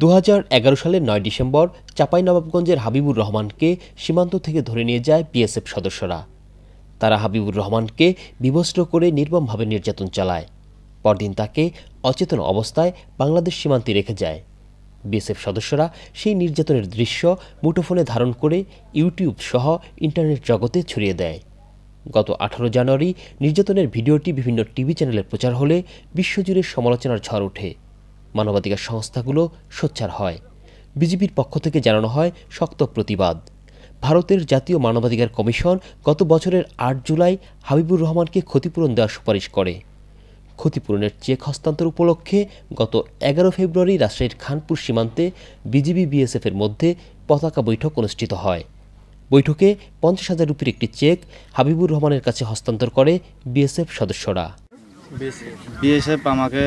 2011 সালের 9 ডিসেম্বর চাঁপাইনবাবগঞ্জের হাবিবুর রহমানকে সীমান্ত থেকে ধরে নিয়ে যায় বিএসএফ সদস্যরা। তারা হাবিবুর রহমানকে বিবস্ত্র করে নির্মমভাবে নির্যাতন চালায়। পরদিন তাকে অচেতন অবস্থায় বাংলাদেশ সীমান্তে রেখে যায়। বিএসএফ সদস্যরা সেই নির্যাতনের দৃশ্য মুঠোফোনে ধারণ করে ইউটিউব সহ ইন্টারনেট জগতে ছড়িয়ে দেয়। গত 18 জানুয়ারি নির্যাতনের ভিডিওটি বিভিন্ন টিভি চ্যানেলে প্রচার হলে বিশ্বজুড়ে সমালোচনার ঝড় ওঠে। মানবাধিকার সংস্থাগুলো সোচ্চার হয়। বিজিবির পক্ষ থেকে জানানো হয় শক্ত প্রতিবাদ। ভারতের জাতীয় মানবাধিকার কমিশন গত বছরের 8 জুলাই হাবিবুর রহমানকে ক্ষতিপূরণ দেওয়ার সুপারিশ করে। ক্ষতিপূরণের চেক হস্তান্তর উপলক্ষে গত 11 ফেব্রুয়ারি রাজশাহীর খানপুর সীমান্তে বিজিবি বিএসএফের মধ্যে পতাকা বৈঠক অনুষ্ঠিত হয়। বৈঠকে 50,000 রুপির একটি চেক হাবিবুর রহমানের কাছে হস্তান্তর করে বিএসএফ সদস্যরা। বিএসএফ আমাকে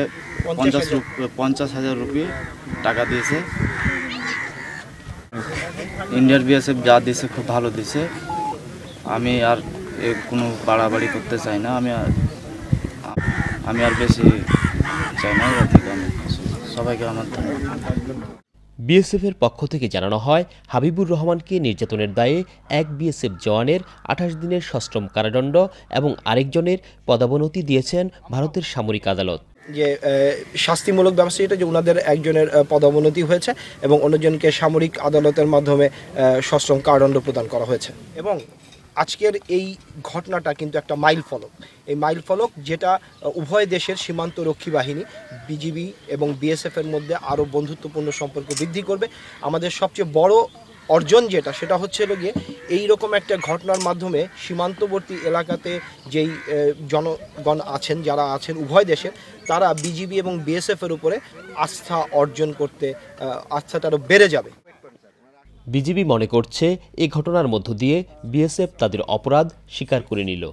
50,000 রুপি টাকা দিয়েছে। ইন্ডিয়ার বিএসএফ যা দিয়েছে খুব ভালো দিয়েছে। আমি আর কোনো বাড়াবাড়ি করতে চাই না। আমি আর বেশি চাই না। সবাইকে আমার বিএসএফের পক্ষ থেকে জানানো হয়, হাবিবুর রহমানকে নির্যাতনের দায়ে এক বিএসএফ জওয়ানের 28 দিনের সশ্রম কারাদণ্ড এবং আরেকজনের পদাবনতি দিয়েছেন ভারতের সামরিক আদালত। যে শাস্তিমূলক ব্যবস্থা এটা যে ওনাদের একজনের পদাবনতি হয়েছে এবং অন্যজনকে সামরিক আদালতের মাধ্যমে সশ্রম কারাদণ্ড প্রদান করা হয়েছে। এবং আজকের এই ঘটনাটা কিন্তু একটা মাইল ফলক। এই মাইল ফলক যেটা উভয় দেশের সীমান্ত রক্ষী বাহিনী বিজিবি এবং বিএসএফের মধ্যে আরও বন্ধুত্বপূর্ণ সম্পর্ক বৃদ্ধি করবে। আমাদের সবচেয়ে বড় অর্জন যেটা সেটা হচ্ছে গিয়ে এইরকম একটা ঘটনার মাধ্যমে সীমান্তবর্তী এলাকাতে যেই জনগণ আছেন, যারা আছেন উভয় দেশের, তারা বিজিবি এবং বিএসএফের উপরে আস্থা অর্জন করতে আস্থাটা আরও বেড়ে যাবে। বিজিবি মনে করছে এই ঘটনার মধ্য দিয়ে বিএসএফ তাদের অপরাধ স্বীকার করে নিল।